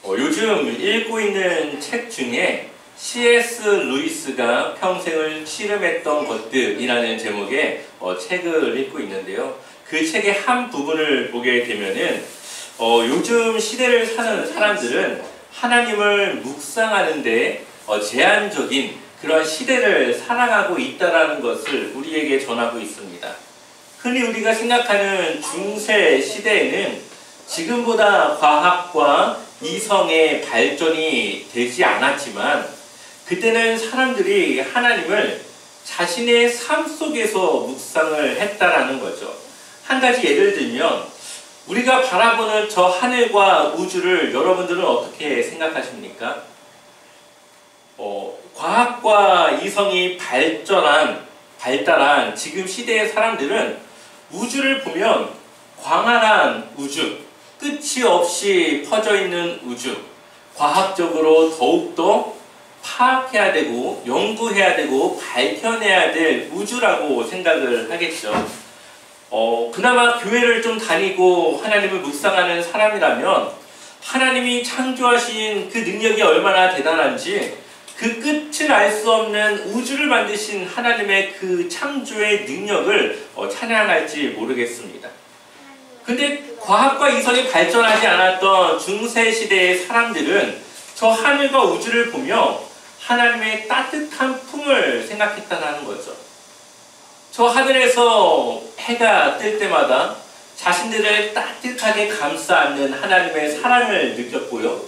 요즘 읽고 있는 책 중에 C.S. 루이스가 평생을 씨름했던 것들이라는 제목의 책을 읽고 있는데요. 그 책의 한 부분을 보게 되면은 요즘 시대를 사는 사람들은 하나님을 묵상하는데 제한적인 그런 시대를 살아가고 있다는 것을 우리에게 전하고 있습니다. 흔히 우리가 생각하는 중세 시대에는 지금보다 과학과 이성의 발전이 되지 않았지만 그때는 사람들이 하나님을 자신의 삶 속에서 묵상을 했다라는 거죠. 한 가지 예를 들면 우리가 바라보는 저 하늘과 우주를 여러분들은 어떻게 생각하십니까? 과학과 이성이 발달한 지금 시대의 사람들은 우주를 보면 광활한 우주, 끝이 없이 퍼져 있는 우주, 과학적으로 더욱더 파악해야 되고 연구해야 되고 밝혀내야 될 우주라고 생각을 하겠죠. 그나마 교회를 좀 다니고 하나님을 묵상하는 사람이라면 하나님이 창조하신 그 능력이 얼마나 대단한지 그 끝을 알 수 없는 우주를 만드신 하나님의 그 창조의 능력을 찬양할지 모르겠습니다. 근데 과학과 이성이 발전하지 않았던 중세시대의 사람들은 저 하늘과 우주를 보며 하나님의 따뜻한 품을 생각했다는 거죠. 저 하늘에서 해가 뜰 때마다 자신들을 따뜻하게 감싸 안는 하나님의 사랑을 느꼈고요.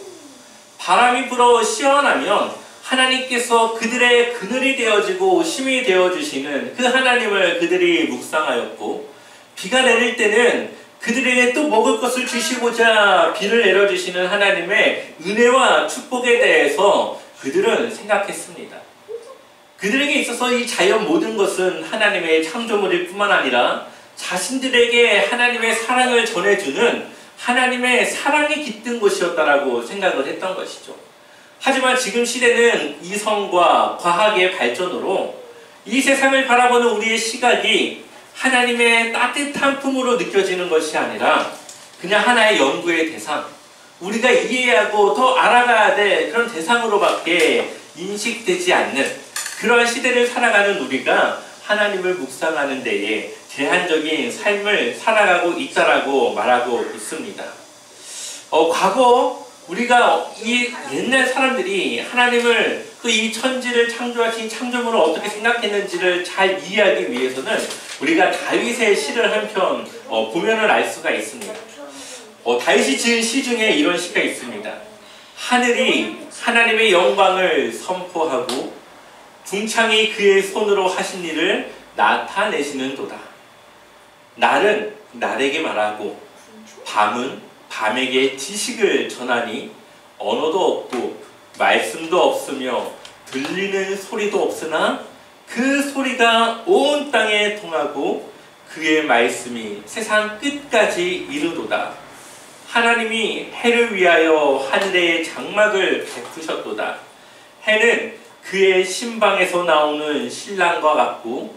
바람이 불어 시원하면 하나님께서 그들의 그늘이 되어지고 힘이 되어주시는 그 하나님을 그들이 묵상하였고, 비가 내릴 때는 그들에게 또 먹을 것을 주시고자 비를 내려주시는 하나님의 은혜와 축복에 대해서 그들은 생각했습니다. 그들에게 있어서 이 자연 모든 것은 하나님의 창조물일 뿐만 아니라 자신들에게 하나님의 사랑을 전해주는 하나님의 사랑이 깃든 곳이었다라고 생각을 했던 것이죠. 하지만 지금 시대는 이성과 과학의 발전으로 이 세상을 바라보는 우리의 시각이 하나님의 따뜻한 품으로 느껴지는 것이 아니라 그냥 하나의 연구의 대상, 우리가 이해하고 더 알아가야 될 그런 대상으로밖에 인식되지 않는 그러한 시대를 살아가는 우리가 하나님을 묵상하는 데에 제한적인 삶을 살아가고 있다라고 말하고 있습니다. 과거 우리가 이 옛날 사람들이 하나님을 또 이 천지를 창조하신 창조물을 어떻게 생각했는지를 잘 이해하기 위해서는 우리가 다윗의 시를 한 편 보면은 알 수가 있습니다. 다윗이 지은 시 중에 이런 시가 있습니다. 하늘이 하나님의 영광을 선포하고 궁창이 그의 손으로 하신 일을 나타내시는도다. 날은 날에게 말하고 밤은 밤에게 지식을 전하니 언어도 없고 말씀도 없으며 들리는 소리도 없으나 그 소리가 온 땅에 통하고 그의 말씀이 세상 끝까지 이르도다. 하나님이 해를 위하여 하늘의 장막을 베푸셨도다. 해는 그의 신방에서 나오는 신랑과 같고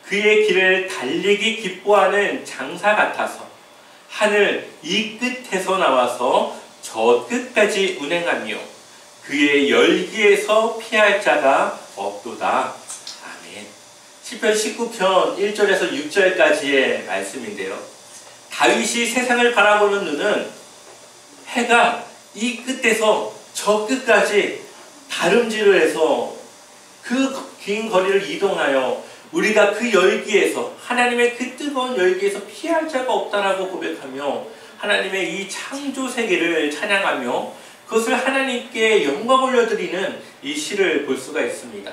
그의 길을 달리기 기뻐하는 장사 같아서 하늘 이 끝에서 나와서 저 끝까지 운행하며 그의 열기에서 피할 자가 없도다. 아멘. 시편 19편 1절에서 6절까지의 말씀인데요. 다윗이 세상을 바라보는 눈은 해가 이 끝에서 저 끝까지 다름질을 해서 그 긴 거리를 이동하여 우리가 그 열기에서 하나님의 그 뜨거운 열기에서 피할 자가 없다라고 고백하며 하나님의 이 창조 세계를 찬양하며 그것을 하나님께 영광 올려드리는 이 시를 볼 수가 있습니다.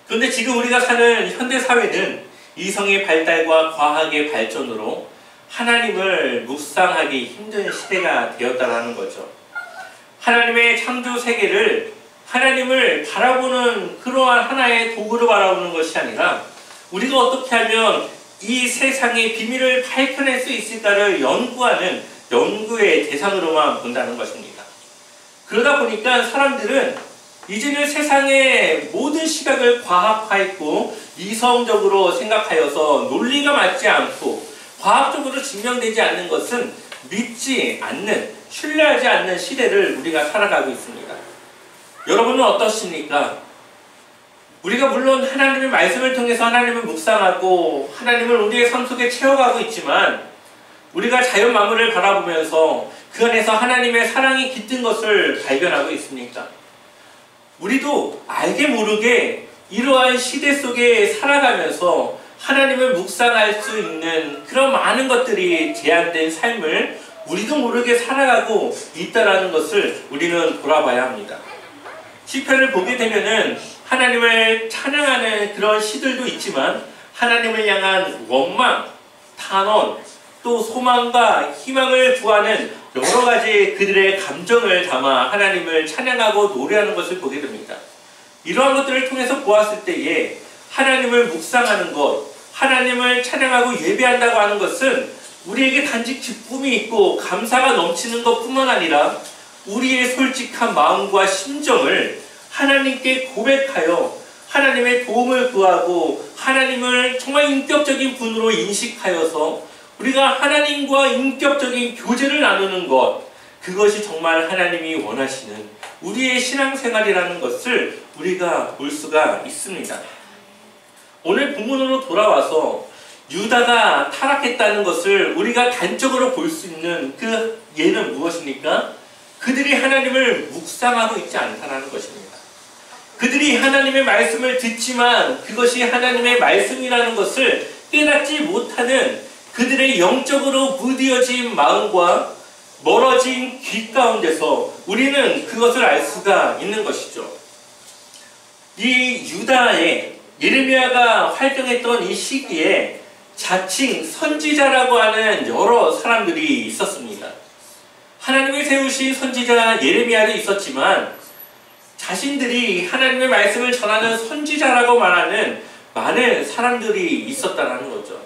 그런데 지금 우리가 사는 현대사회는 이성의 발달과 과학의 발전으로 하나님을 묵상하기 힘든 시대가 되었다는 거죠. 하나님의 창조 세계를 하나님을 바라보는 그러한 하나의 도구로 바라보는 것이 아니라 우리가 어떻게 하면 이 세상의 비밀을 밝혀낼 수 있을까를 연구하는 연구의 대상으로만 본다는 것입니다. 그러다 보니까 사람들은 이제는 세상의 모든 시각을 과학화했고 이성적으로 생각하여서 논리가 맞지 않고 과학적으로 증명되지 않는 것은 믿지 않는, 신뢰하지 않는 시대를 우리가 살아가고 있습니다. 여러분은 어떠십니까? 우리가 물론 하나님의 말씀을 통해서 하나님을 묵상하고 하나님을 우리의 삶 속에 채워가고 있지만 우리가 자연 만물을 바라보면서 그 안에서 하나님의 사랑이 깃든 것을 발견하고 있습니까? 우리도 알게 모르게 이러한 시대 속에 살아가면서 하나님을 묵상할 수 있는 그런 많은 것들이 제한된 삶을 우리도 모르게 살아가고 있다는 것을 우리는 돌아봐야 합니다. 시편을 보게 되면은 하나님을 찬양하는 그런 시들도 있지만 하나님을 향한 원망, 탄원, 또 소망과 희망을 구하는 여러 가지 그들의 감정을 담아 하나님을 찬양하고 노래하는 것을 보게 됩니다. 이러한 것들을 통해서 보았을 때에 하나님을 묵상하는 것, 하나님을 찬양하고 예배한다고 하는 것은 우리에게 단지 기쁨이 있고 감사가 넘치는 것뿐만 아니라 우리의 솔직한 마음과 심정을 하나님께 고백하여 하나님의 도움을 구하고 하나님을 정말 인격적인 분으로 인식하여서 우리가 하나님과 인격적인 교제를 나누는 것, 그것이 정말 하나님이 원하시는 우리의 신앙생활이라는 것을 우리가 볼 수가 있습니다. 오늘 본문으로 돌아와서 유다가 타락했다는 것을 우리가 단적으로 볼 수 있는 그 예는 무엇입니까? 그들이 하나님을 묵상하고 있지 않다는 것입니다. 그들이 하나님의 말씀을 듣지만 그것이 하나님의 말씀이라는 것을 깨닫지 못하는 그들의 영적으로 무뎌진 마음과 멀어진 귀 가운데서 우리는 그것을 알 수가 있는 것이죠. 이 유다의 예레미야가 활동했던 이 시기에 자칭 선지자라고 하는 여러 사람들이 있었습니다. 하나님이 세우신 선지자 예레미야도 있었지만 자신들이 하나님의 말씀을 전하는 선지자라고 말하는 많은 사람들이 있었다는 거죠.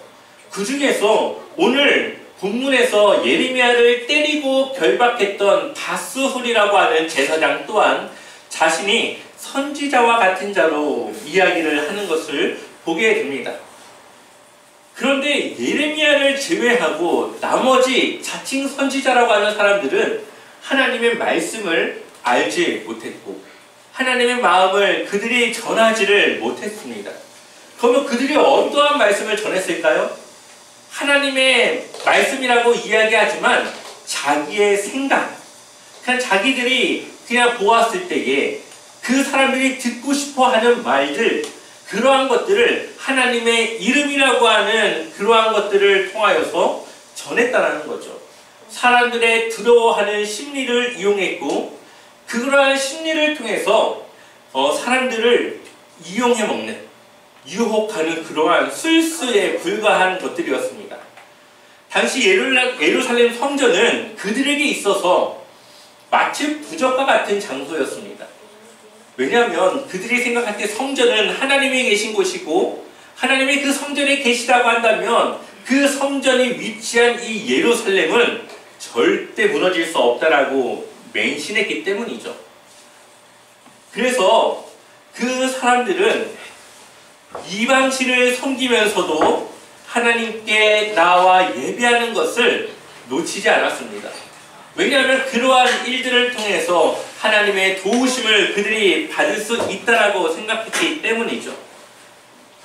그 중에서 오늘 본문에서 예레미야를 때리고 결박했던 바스훌이라고 하는 제사장 또한 자신이 선지자와 같은 자로 이야기를 하는 것을 보게 됩니다. 그런데 예레미야를 제외하고 나머지 자칭 선지자라고 하는 사람들은 하나님의 말씀을 알지 못했고 하나님의 마음을 그들이 전하지를 못했습니다. 그러면 그들이 어떠한 말씀을 전했을까요? 하나님의 말씀이라고 이야기하지만 자기의 생각, 그냥 자기들이 그냥 보았을 때에 그 사람들이 듣고 싶어하는 말들, 그러한 것들을 하나님의 이름이라고 하는 그러한 것들을 통하여서 전했다는 거죠. 사람들의 두려워하는 심리를 이용했고 그러한 심리를 통해서 사람들을 이용해 먹는, 유혹하는 그러한 술수에 불과한 것들이었습니다. 당시 예루살렘 성전은 그들에게 있어서 마치 부적과 같은 장소였습니다. 왜냐하면 그들이 생각할 때 성전은 하나님이 계신 곳이고 하나님이 그 성전에 계시다고 한다면 그 성전이 위치한 이 예루살렘은 절대 무너질 수 없다라고 맹신했기 때문이죠. 그래서 그 사람들은 이방신을 섬기면서도 하나님께 나와 예배하는 것을 놓치지 않았습니다. 왜냐하면 그러한 일들을 통해서 하나님의 도우심을 그들이 받을 수 있다라고 생각했기 때문이죠.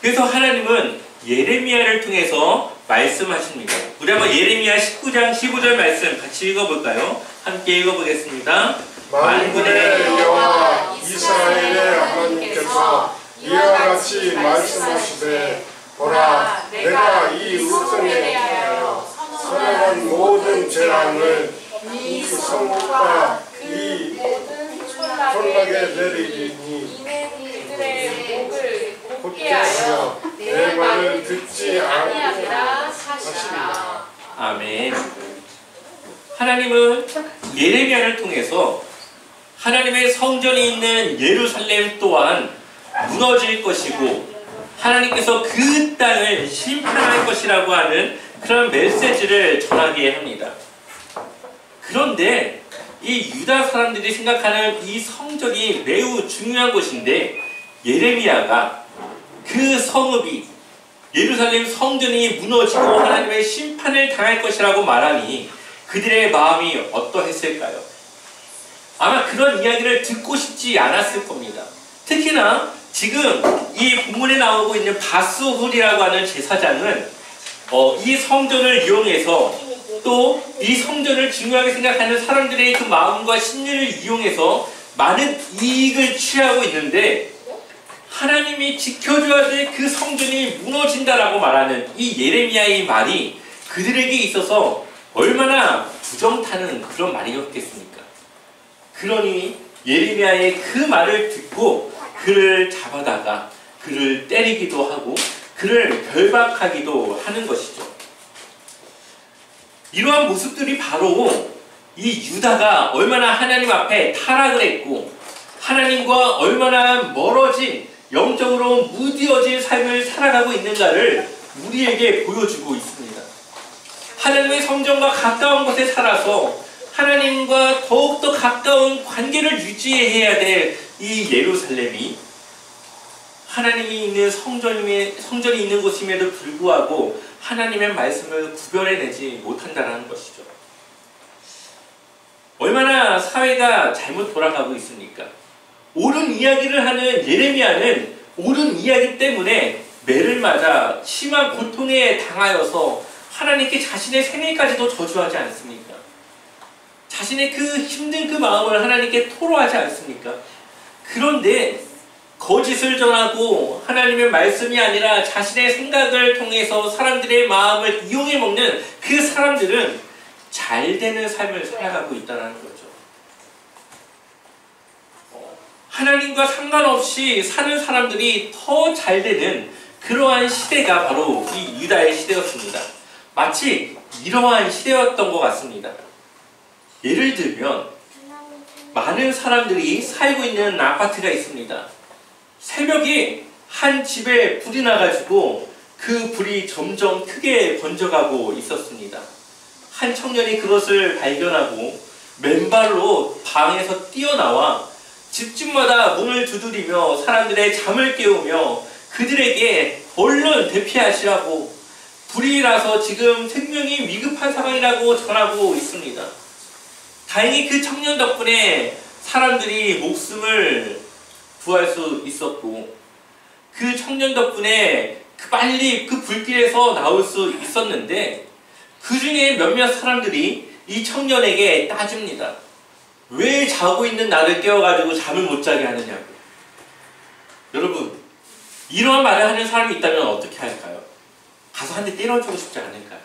그래서 하나님은 예레미야를 통해서 말씀하십니다. 우리 한번 예레미야 19장 15절 말씀 같이 읽어볼까요? 함께 읽어보겠습니다. 만군의 여호와 이스라엘의 하나님께서 이와 같이 말씀하시되 보라, 내가 이 의성에 대하여 선언한 모든 재앙을 이 성읍과 이 촌락에 내리리니 그들의 목을 곧게 하여 내 말을 듣지 아니하리라 하시니라. 아멘. 하나님은 예레미야를 통해서 하나님의 성전이 있는 예루살렘 또한 무너질 것이고 하나님께서 그 땅을 심판할 것이라고 하는 그런 메시지를 전하게 합니다. 그런데 이 유다 사람들이 생각하는 이 성전이 매우 중요한 곳인데 예레미야가 그 성읍이 예루살렘 성전이 무너지고 하나님의 심판을 당할 것이라고 말하니 그들의 마음이 어떠했을까요? 아마 그런 이야기를 듣고 싶지 않았을 겁니다. 특히나 지금 이 본문에 나오고 있는 바스훌이라고 하는 제사장은 이 성전을 이용해서 또 이 성전을 중요하게 생각하는 사람들의 그 마음과 심리를 이용해서 많은 이익을 취하고 있는데, 하나님이 지켜줘야 될 그 성전이 무너진다라고 말하는 이 예레미야의 말이 그들에게 있어서 얼마나 부정타는 그런 말이었겠습니까? 그러니 예레미야의 그 말을 듣고 그를 잡아다가 그를 때리기도 하고 그를 결박하기도 하는 것이죠. 이러한 모습들이 바로 이 유다가 얼마나 하나님 앞에 타락을 했고 하나님과 얼마나 멀어진, 영적으로 무뎌진 삶을 살아가고 있는가를 우리에게 보여주고 있습니다. 하나님의 성전과 가까운 곳에 살아서 하나님과 더욱더 가까운 관계를 유지해야 될 이 예루살렘이 하나님이 있는 성전이 있는 곳임에도 불구하고 하나님의 말씀을 구별해내지 못한다는 것이죠. 얼마나 사회가 잘못 돌아가고 있습니까? 옳은 이야기를 하는 예레미야는 옳은 이야기 때문에 매를 맞아 심한 고통에 당하여서 하나님께 자신의 생애까지도 저주하지 않습니까? 자신의 그 힘든 그 마음을 하나님께 토로하지 않습니까? 그런데 거짓을 전하고 하나님의 말씀이 아니라 자신의 생각을 통해서 사람들의 마음을 이용해 먹는 그 사람들은 잘 되는 삶을 살아가고 있다는 거죠. 하나님과 상관없이 사는 사람들이 더 잘 되는 그러한 시대가 바로 이 유다의 시대였습니다. 마치 이러한 시대였던 것 같습니다. 예를 들면 많은 사람들이 살고 있는 아파트가 있습니다. 새벽에 한 집에 불이 나가지고 그 불이 점점 크게 번져가고 있었습니다. 한 청년이 그것을 발견하고 맨발로 방에서 뛰어나와 집집마다 문을 두드리며 사람들의 잠을 깨우며 그들에게 얼른 대피하시라고, 불이 나서 지금 생명이 위급한 상황이라고 전하고 있습니다. 다행히 그 청년 덕분에 사람들이 목숨을 구할 수 있었고 그 청년 덕분에 빨리 그 불길에서 나올 수 있었는데, 그 중에 몇몇 사람들이 이 청년에게 따집니다. 왜 자고 있는 나를 깨워가지고 잠을 못 자게 하느냐고. 여러분, 이러한 말을 하는 사람이 있다면 어떻게 할까요? 가서 한 대 때려주고 싶지 않을까요?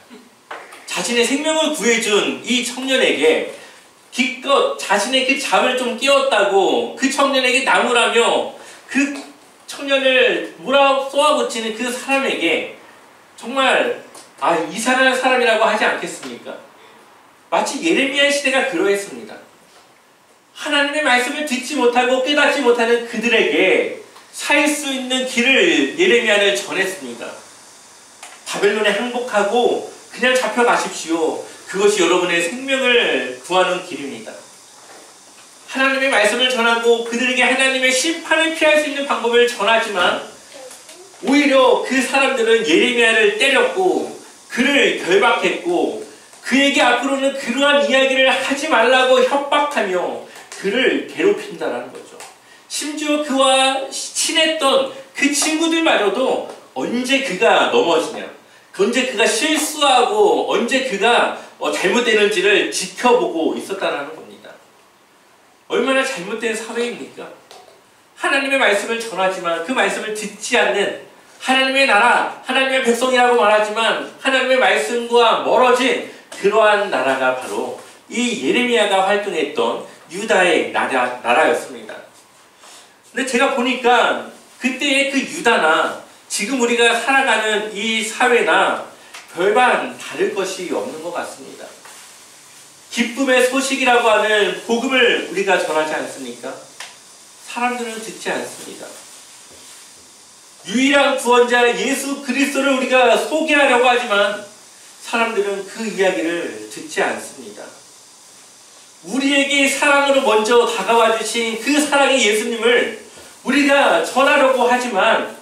자신의 생명을 구해준 이 청년에게 기껏 자신의 그 잠을 좀 깨웠다고 그 청년에게 나무라며 그 청년을 몰아 쏘아붙이는 그 사람에게 정말 이상한 사람이라고 하지 않겠습니까? 마치 예레미야 시대가 그러했습니다. 하나님의 말씀을 듣지 못하고 깨닫지 못하는 그들에게 살 수 있는 길을 예레미야는 전했습니다. 바벨론에 항복하고 그냥 잡혀가십시오. 그것이 여러분의 생명을 구하는 길입니다. 하나님의 말씀을 전하고 그들에게 하나님의 심판을 피할 수 있는 방법을 전하지만 오히려 그 사람들은 예레미야를 때렸고 그를 결박했고 그에게 앞으로는 그러한 이야기를 하지 말라고 협박하며 그를 괴롭힌다는 거죠. 심지어 그와 친했던 그 친구들마저도 언제 그가 넘어지냐, 언제 그가 실수하고 언제 그가 잘못되는지를 지켜보고 있었다는 겁니다. 얼마나 잘못된 사회입니까? 하나님의 말씀을 전하지만 그 말씀을 듣지 않는 하나님의 나라, 하나님의 백성이라고 말하지만 하나님의 말씀과 멀어진 그러한 나라가 바로 이 예레미야가 활동했던 유다의 나라였습니다. 근데 제가 보니까 그때의 그 유다나 지금 우리가 살아가는 이 사회나 별반 다를 것이 없는 것 같습니다. 기쁨의 소식이라고 하는 복음을 우리가 전하지 않습니까? 사람들은 듣지 않습니다. 유일한 구원자 예수 그리스도를 우리가 소개하려고 하지만 사람들은 그 이야기를 듣지 않습니다. 우리에게 사랑으로 먼저 다가와 주신 그 사랑의 예수님을 우리가 전하려고 하지만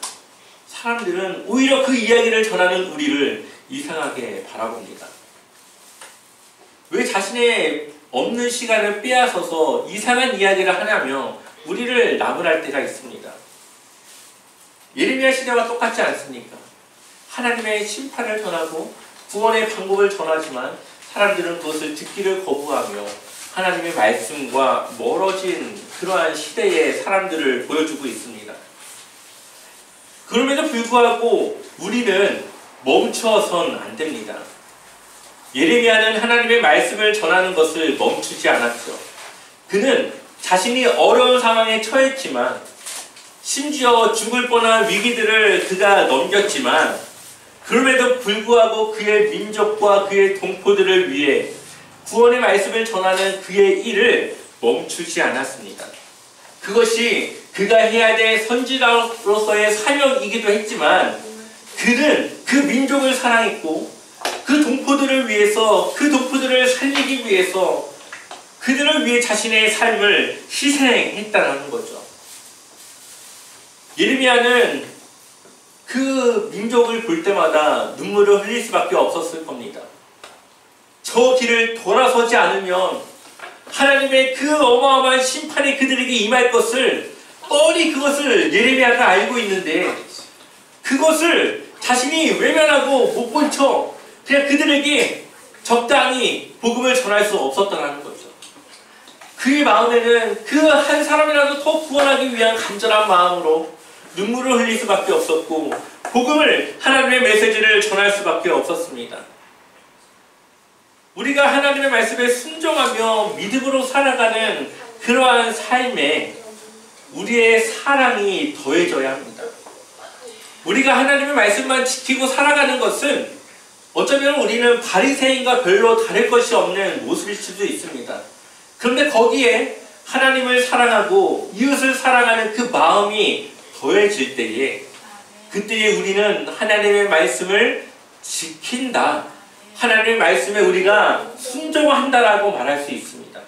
사람들은 오히려 그 이야기를 전하는 우리를 이상하게 바라봅니다. 왜 자신의 없는 시간을 빼앗아서 이상한 이야기를 하냐며 우리를 나무랄 때가 있습니다. 예레미야 시대와 똑같지 않습니까? 하나님의 심판을 전하고 구원의 방법을 전하지만 사람들은 그것을 듣기를 거부하며 하나님의 말씀과 멀어진 그러한 시대의 사람들을 보여주고 있습니다. 그럼에도 불구하고 우리는 멈춰선 안 됩니다. 예레미야는 하나님의 말씀을 전하는 것을 멈추지 않았죠. 그는 자신이 어려운 상황에 처했지만 심지어 죽을 뻔한 위기들을 그가 넘겼지만 그럼에도 불구하고 그의 민족과 그의 동포들을 위해 구원의 말씀을 전하는 그의 일을 멈추지 않았습니다. 그것이 그가 해야 될 선지자로서의 사명이기도 했지만 그는 그 민족을 사랑했고 그 동포들을 위해서 그 동포들을 살리기 위해서 그들을 위해 자신의 삶을 희생했다는 거죠. 예레미야는 그 민족을 볼 때마다 눈물을 흘릴 수밖에 없었을 겁니다. 저 길을 돌아서지 않으면 하나님의 그 어마어마한 심판이 그들에게 임할 것을 뻔히 그것을 예레미야가 알고 있는데 그것을 자신이 외면하고 못 본 척 그냥 그들에게 적당히 복음을 전할 수 없었다는 거죠. 그의 마음에는 그 한 사람이라도 더 구원하기 위한 간절한 마음으로 눈물을 흘릴 수밖에 없었고 복음을 하나님의 메시지를 전할 수밖에 없었습니다. 우리가 하나님의 말씀에 순종하며 믿음으로 살아가는 그러한 삶에 우리의 사랑이 더해져야 합니다. 우리가 하나님의 말씀만 지키고 살아가는 것은 어쩌면 우리는 바리새인과 별로 다를 것이 없는 모습일 수도 있습니다. 그런데 거기에 하나님을 사랑하고 이웃을 사랑하는 그 마음이 더해질 때에 그때에 우리는 하나님의 말씀을 지킨다. 하나님의 말씀에 우리가 순종한다라고 말할 수 있습니다.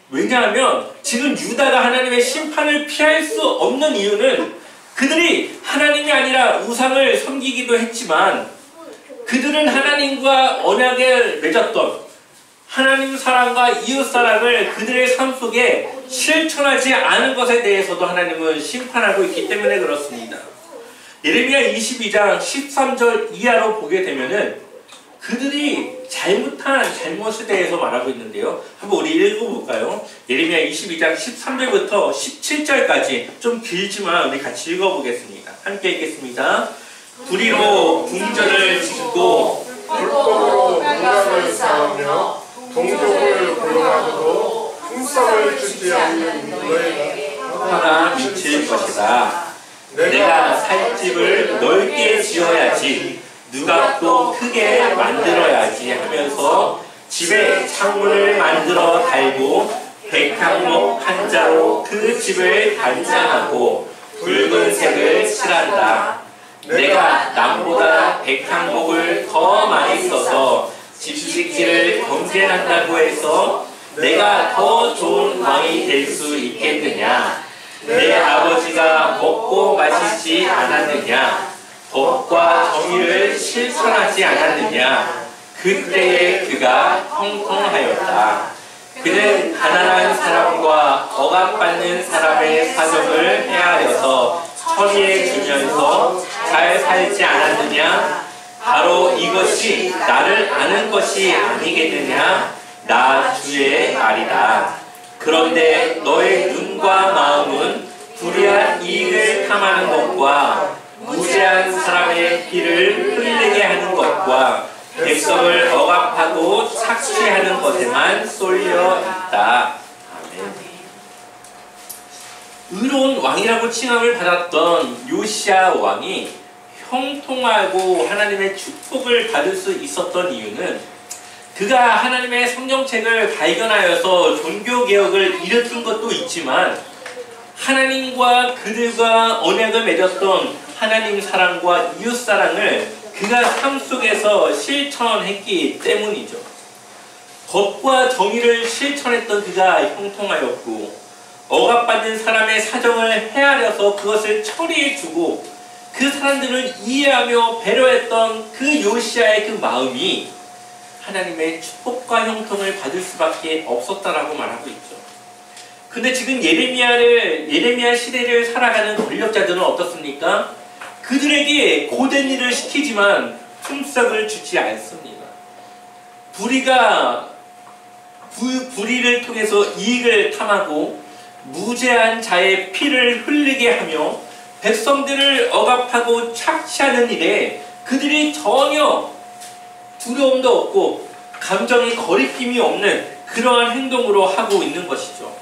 왜냐하면 지금 유다가 하나님의 심판을 피할 수 없는 이유는 그들이 하나님이 아니라 우상을 섬기기도 했지만 그들은 하나님과 언약을 맺었던 하나님 사랑과 이웃 사랑을 그들의 삶 속에 실천하지 않은 것에 대해서도 하나님은 심판하고 있기 때문에 그렇습니다. 예레미야 22장 13절 이하로 보게 되면은 그들이 잘못한 잘못에 대해서 말하고 있는데요. 한번 우리 읽어볼까요? 예레미야 22장 13절부터 17절까지 좀 길지만 우리 같이 읽어보겠습니다. 함께 읽겠습니다. 불의로 궁전을 짓고 불법으로 문화를 쌓으며 동족을 고용하고도 풍성을 주지 않는 너희에게 화가 미칠 것이다. 내가 살 집을 넓게 지어야지 누각도 크게 만들어야지 하면서 집에 창문을 만들어 달고 백향목 한자로 그 집을 단장하고 붉은색을 칠한다. 내가 남보다 백향목을 더 많이 써서 집짓기를 경쟁한다고 해서 내가 더 좋은 왕이 될 수 있겠느냐? 내 아버지가 먹고 마시지 않았느냐? 법과 정의를 실천하지 않았느냐? 그때에 그가 형통하였다. 그는 가난한 사람과 억압받는 사람의 사정을 헤아려서 처리해 주면서 잘 살지 않았느냐? 바로 이것이 나를 아는 것이 아니겠느냐? 나 주의 말이다. 그런데 너의 눈과 마음은 불의한 이익을 탐하는 것과 무죄한 사람의 피를 흘리게 하는 것과 백성을 억압하고 착취하는 것에만 쏠려 있다. 아멘. 의로운 왕이라고 칭함을 받았던 요시야 왕이 형통하고 하나님의 축복을 받을 수 있었던 이유는 그가 하나님의 성경책을 발견하여서 종교개혁을 일으킨 것도 있지만 하나님과 그들과 언약을 맺었던 하나님 사랑과 이웃 사랑을 그가 삶 속에서 실천했기 때문이죠. 법과 정의를 실천했던 그가 형통하였고 억압받는 사람의 사정을 헤아려서 그것을 처리해주고 그 사람들을 이해하며 배려했던 그 요시야의 그 마음이 하나님의 축복과 형통을 받을 수밖에 없었다라고 말하고 있죠. 근데 지금 예레미야 시대를 살아가는 권력자들은 어떻습니까? 그들에게 고된 일을 시키지만 품삯을 주지 않습니다. 불의를 통해서 이익을 탐하고 무죄한 자의 피를 흘리게 하며 백성들을 억압하고 착취하는 일에 그들이 전혀 두려움도 없고 감정의 거리낌이 없는 그러한 행동으로 하고 있는 것이죠.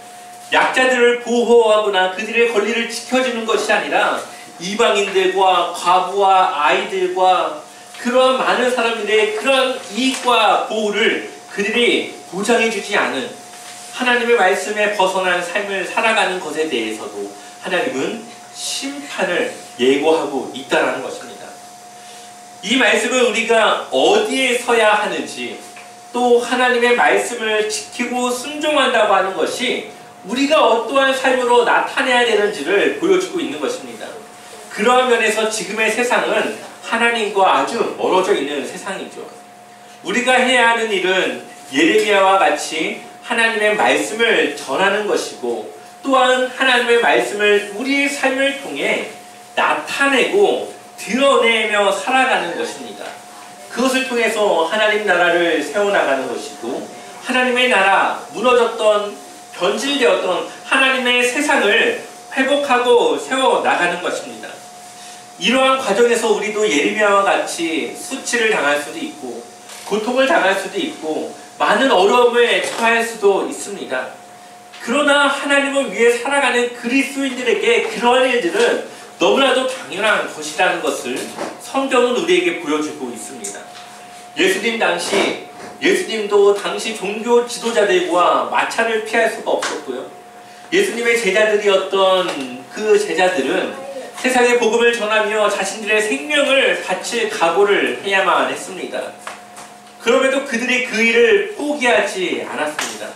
약자들을 보호하거나 그들의 권리를 지켜주는 것이 아니라 이방인들과 과부와 아이들과 그러한 많은 사람들의 그런 이익과 보호를 그들이 보장해주지 않은 하나님의 말씀에 벗어난 삶을 살아가는 것에 대해서도 하나님은 심판을 예고하고 있다는 것입니다. 이 말씀을 우리가 어디에 서야 하는지, 또 하나님의 말씀을 지키고 순종한다고 하는 것이 우리가 어떠한 삶으로 나타내야 되는지를 보여주고 있는 것입니다. 그러한 면에서 지금의 세상은 하나님과 아주 멀어져 있는 세상이죠. 우리가 해야 하는 일은 예레미야와 같이 하나님의 말씀을 전하는 것이고, 또한 하나님의 말씀을 우리의 삶을 통해 나타내고 드러내며 살아가는 것입니다. 그것을 통해서 하나님 나라를 세워나가는 것이고, 하나님의 나라, 무너졌던 변질되었던 하나님의 세상을 회복하고 세워나가는 것입니다. 이러한 과정에서 우리도 예레미야와 같이 수치를 당할 수도 있고 고통을 당할 수도 있고 많은 어려움에 처할 수도 있습니다. 그러나 하나님을 위해 살아가는 그리스도인들에게 그러한 일들은 너무나도 당연한 것이라는 것을 성경은 우리에게 보여주고 있습니다. 예수님도 당시 종교 지도자들과 마찰을 피할 수가 없었고요. 예수님의 제자들이었던 그 제자들은 세상의 복음을 전하며 자신들의 생명을 바칠 각오를 해야만 했습니다. 그럼에도 그들이 그 일을 포기하지 않았습니다.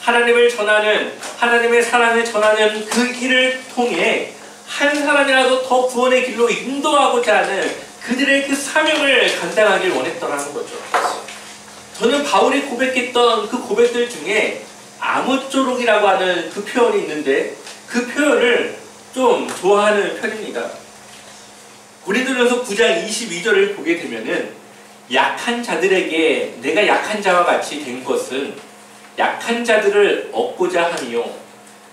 하나님을 전하는, 하나님의 사랑을 전하는 그 일을 통해 한 사람이라도 더 구원의 길로 인도하고자 하는 그들의 그 사명을 감당하길 원했더라는 거죠. 저는 바울이 고백했던 그 고백들 중에 아무쪼록이라고 하는 그 표현이 있는데 그 표현을 좀 좋아하는 편입니다. 고린도전서 9장 22절을 보게 되면은 약한 자들에게 내가 약한 자와 같이 된 것은 약한 자들을 얻고자 하며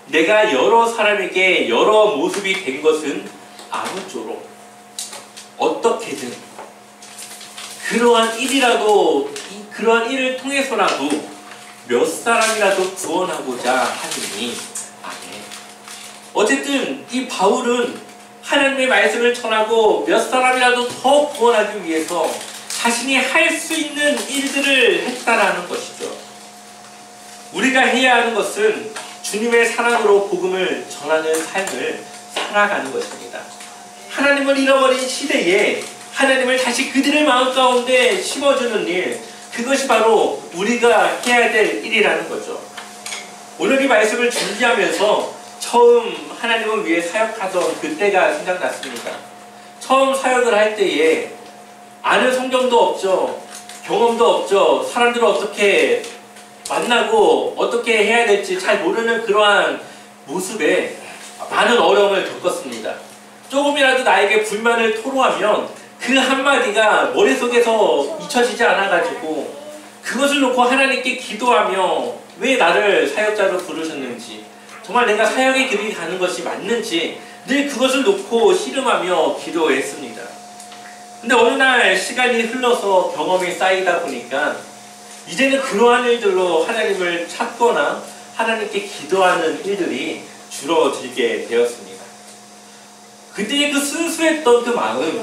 내가 여러 사람에게 여러 모습이 된 것은 아무쪼록 어떻게든 그러한 일을 통해서라도 몇 사람이라도 구원하고자 하니 아멘. 어쨌든 이 바울은 하나님의 말씀을 전하고 몇 사람이라도 더 구원하기 위해서 자신이 할 수 있는 일들을 했다라는 것이죠. 우리가 해야 하는 것은 주님의 사랑으로 복음을 전하는 삶을 살아가는 것입니다. 하나님을 잃어버린 시대에 하나님을 다시 그들의 마음 가운데 심어주는 일, 그것이 바로 우리가 해야 될 일이라는 거죠. 오늘 이 말씀을 준비하면서 처음 하나님을 위해 사역하던 그때가 생각났습니다. 처음 사역을 할 때에 아는 성경도 없죠. 경험도 없죠. 사람들을 어떻게 만나고 어떻게 해야 될지 잘 모르는 그러한 모습에 많은 어려움을 겪었습니다. 조금이라도 나에게 불만을 토로하면 그 한마디가 머릿속에서 잊혀지지 않아가지고 그것을 놓고 하나님께 기도하며 왜 나를 사역자로 부르셨는지, 정말 내가 사역의 길을 가는 것이 맞는지 늘 그것을 놓고 씨름하며 기도했습니다. 근데 어느 날 시간이 흘러서 경험이 쌓이다 보니까 이제는 그러한 일들로 하나님을 찾거나 하나님께 기도하는 일들이 줄어들게 되었습니다. 그때의 그 순수했던 그 마음,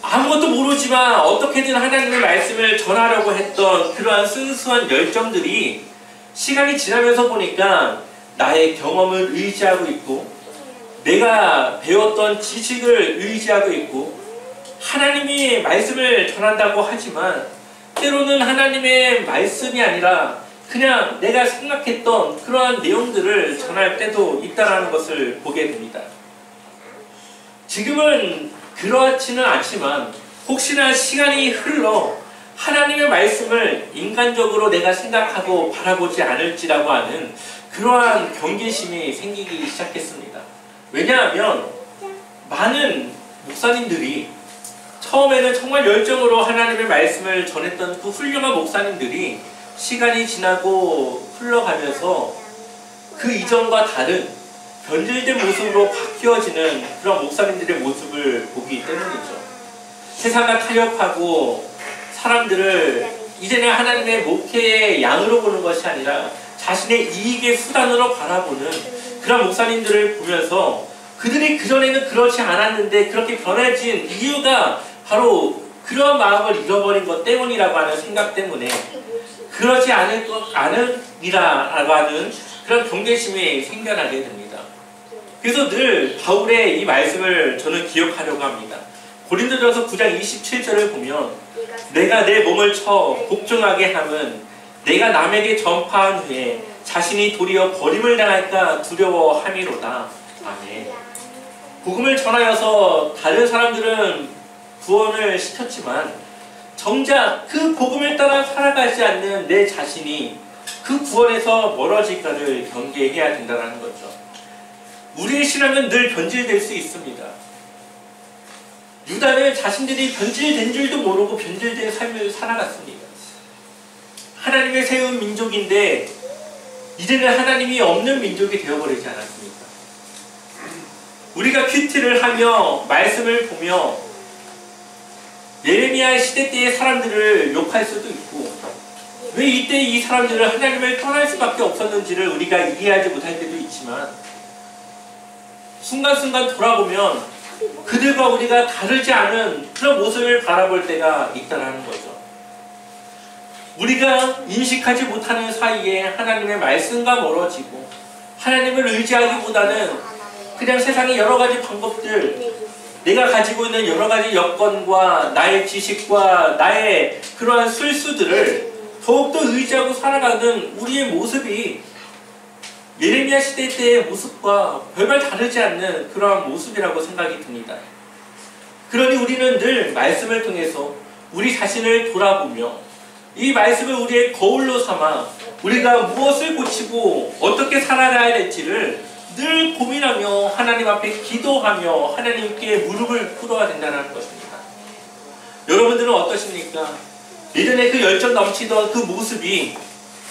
아무것도 모르지만 어떻게든 하나님의 말씀을 전하려고 했던 그러한 순수한 열정들이 시간이 지나면서 보니까 나의 경험을 의지하고 있고 내가 배웠던 지식을 의지하고 있고 하나님이 말씀을 전한다고 하지만 때로는 하나님의 말씀이 아니라 그냥 내가 생각했던 그러한 내용들을 전할 때도 있다는 것을 보게 됩니다. 지금은 그렇지는 않지만 혹시나 시간이 흘러 하나님의 말씀을 인간적으로 내가 생각하고 바라보지 않을지라고 하는 그러한 경계심이 생기기 시작했습니다. 왜냐하면 많은 목사님들이 처음에는 정말 열정으로 하나님의 말씀을 전했던 그 훌륭한 목사님들이 시간이 지나고 흘러가면서 그 이전과 다른 변질된 모습으로 바뀌어지는 그런 목사님들의 모습을 보기 때문이죠. 세상과 타협하고 사람들을 이제는 하나님의 목회의 양으로 보는 것이 아니라 자신의 이익의 수단으로 바라보는 그런 목사님들을 보면서 그들이 그전에는 그렇지 않았는데 그렇게 변해진 이유가 바로 그런 마음을 잃어버린 것 때문이라고 하는 생각 때문에 그러지 않으리라고 하는 그런 경계심이 생겨나게 됩니다. 그래서 늘 바울의 이 말씀을 저는 기억하려고 합니다. 고린도전서 9장 27절을 보면 내가 내 몸을 쳐 복종하게 함은 내가 남에게 전파한 후에 자신이 도리어 버림을 당할까 두려워함이로다. 아멘. 복음을 전하여서 다른 사람들은 구원을 시켰지만 정작 그 복음을 따라 살아가지 않는 내 자신이 그 구원에서 멀어질까를 경계해야 된다는 거죠. 우리의 신앙은 늘 변질될 수 있습니다. 유다는 자신들이 변질된 줄도 모르고 변질된 삶을 살아갔습니다. 하나님의 세운 민족인데 이제는 하나님이 없는 민족이 되어버리지 않았습니까? 우리가 큐티를 하며 말씀을 보며 예레미야 시대 때의 사람들을 욕할 수도 있고 왜 이때 이 사람들은 하나님을 떠날 수밖에 없었는지를 우리가 이해하지 못할 때도 있지만 순간순간 돌아보면 그들과 우리가 다르지 않은 그런 모습을 바라볼 때가 있다는 거죠. 우리가 인식하지 못하는 사이에 하나님의 말씀과 멀어지고 하나님을 의지하기보다는 그냥 세상의 여러 가지 방법들, 내가 가지고 있는 여러 가지 여건과 나의 지식과 나의 그러한 술수들을 더욱더 의지하고 살아가는 우리의 모습이 예레미야 시대 때의 모습과 별반 다르지 않는 그러한 모습이라고 생각이 듭니다. 그러니 우리는 늘 말씀을 통해서 우리 자신을 돌아보며 이 말씀을 우리의 거울로 삼아 우리가 무엇을 고치고 어떻게 살아가야 될지를 늘 고민하며 하나님 앞에 기도하며 하나님께 무릎을 꿇어야 된다는 것입니다. 여러분들은 어떠십니까? 예전에 그 열정 넘치던 그 모습이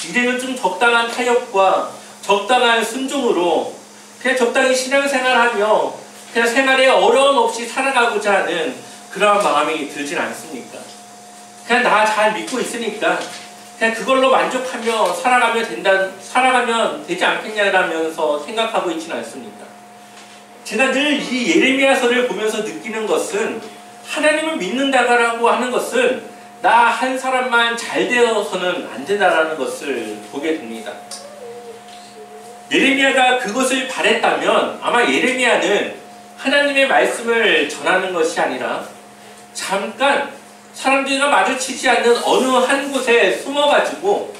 이제는 좀 적당한 타협과 적당한 순종으로 그냥 적당히 신앙생활하며 그냥 생활에 어려움 없이 살아가고자 하는 그러한 마음이 들진 않습니까? 그냥 나 잘 믿고 있으니까 그냥 그걸로 만족하며 살아가면 되지 않겠냐라면서 생각하고 있지는 않습니다. 제가 늘 이 예레미야서를 보면서 느끼는 것은 하나님을 믿는다고 하는 것은 나 한 사람만 잘 되어서는 안 된다라는 것을 보게 됩니다. 예레미야가 그것을 바랬다면 아마 예레미야는 하나님의 말씀을 전하는 것이 아니라 잠깐 사람들과 마주치지 않는 어느 한 곳에 숨어가지고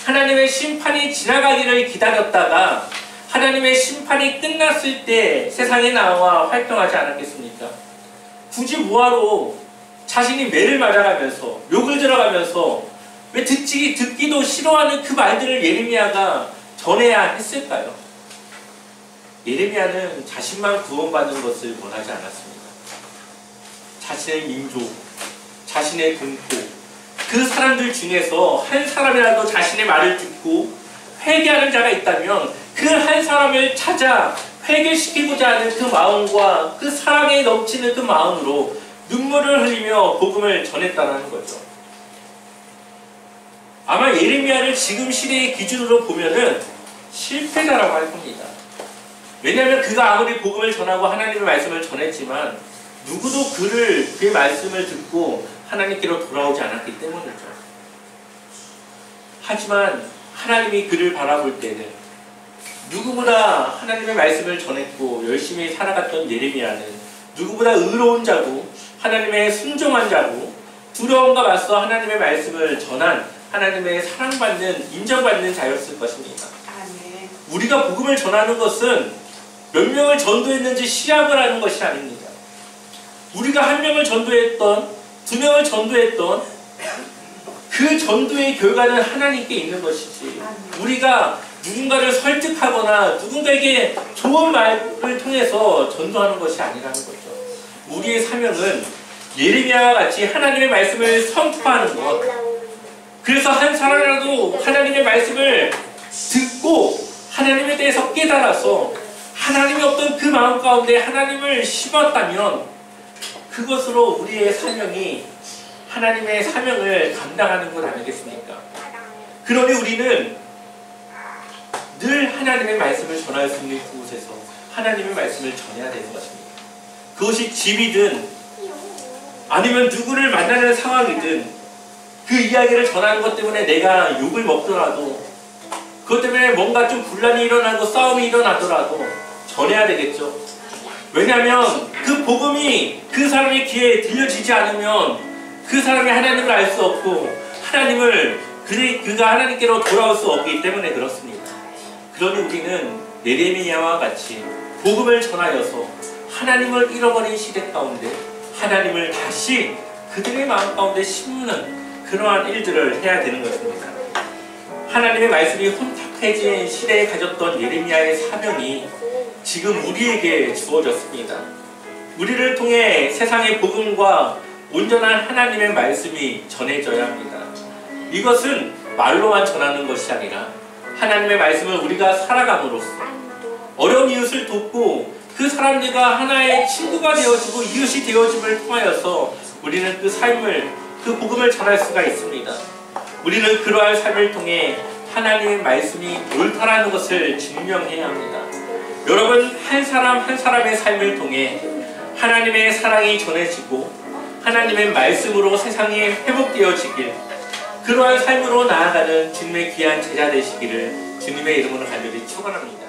하나님의 심판이 지나가기를 기다렸다가 하나님의 심판이 끝났을 때 세상에 나와 활동하지 않았겠습니까? 굳이 뭐하러 자신이 매를 맞아가면서 욕을 들어가면서 왜 듣기도 싫어하는 그 말들을 예레미야가 전해야 했을까요? 예레미야는 자신만 구원받는 것을 원하지 않았습니다. 자신의 민족, 자신의 동포, 그 사람들 중에서 한 사람이라도 자신의 말을 듣고 회개하는 자가 있다면 그 한 사람을 찾아 회개시키고자 하는 그 마음과 그 사랑에 넘치는 그 마음으로 눈물을 흘리며 복음을 전했다는 거죠. 아마 예레미야를 지금 시대의 기준으로 보면은 실패자라고 할 겁니다. 왜냐하면 그가 아무리 복음을 전하고 하나님의 말씀을 전했지만 누구도 그의 말씀을 듣고 하나님께로 돌아오지 않았기 때문이죠. 하지만 하나님이 그를 바라볼 때는 누구보다 하나님의 말씀을 전했고 열심히 살아갔던 예레미야는 누구보다 의로운 자고 하나님의 순종한 자고 두려움과 맞서 하나님의 말씀을 전한 하나님의 사랑받는, 인정받는 자였을 것입니다. 우리가 복음을 전하는 것은 몇 명을 전도했는지 시합을 하는 것이 아닙니다. 우리가 한 명을 전도했던, 두 명을 전도했던 그 전도의 결과는 하나님께 있는 것이지, 우리가 누군가를 설득하거나 누군가에게 좋은 말을 통해서 전도하는 것이 아니라는 거죠. 우리의 사명은 예레미야와 같이 하나님의 말씀을 선포하는 것. 그래서 한 사람이라도 하나님의 말씀을 듣고 하나님에 대해서 깨달아서 하나님의 어떤 그 마음 가운데 하나님을 심었다면 그것으로 우리의 사명이 하나님의 사명을 감당하는 것 아니겠습니까? 그러니 우리는 늘 하나님의 말씀을 전할 수 있는 그곳에서 하나님의 말씀을 전해야 되는 것입니다. 그것이 집이든 아니면 누구를 만나는 상황이든 그 이야기를 전하는 것 때문에 내가 욕을 먹더라도, 그것 때문에 뭔가 좀 분란이 일어나고 싸움이 일어나더라도 전해야 되겠죠. 왜냐하면 그 복음이 그 사람의 귀에 들려지지 않으면 그 사람이 하나님을 알 수 없고 그가 하나님께로 돌아올 수 없기 때문에 그렇습니다. 그러니 우리는 예레미야와 같이 복음을 전하여서 하나님을 잃어버린 시대 가운데 하나님을 다시 그들의 마음 가운데 심는 그러한 일들을 해야 되는 것입니다. 하나님의 말씀이 혼탁해진 시대에 가졌던 예레미야의 사명이 지금 우리에게 주어졌습니다. 우리를 통해 세상의 복음과 온전한 하나님의 말씀이 전해져야 합니다. 이것은 말로만 전하는 것이 아니라 하나님의 말씀을 우리가 살아감으로써 어려운 이웃을 돕고 그 사람들과 하나의 친구가 되어지고 이웃이 되어짐을 통하여서 우리는 그 삶을, 그 복음을 전할 수가 있습니다. 우리는 그러한 삶을 통해 하나님의 말씀이 옳다라는 것을 증명해야 합니다. 여러분, 한 사람 한 사람의 삶을 통해 하나님의 사랑이 전해지고 하나님의 말씀으로 세상이 회복되어지길, 그러한 삶으로 나아가는 주님의 귀한 제자 되시기를 주님의 이름으로 간절히 축원합니다.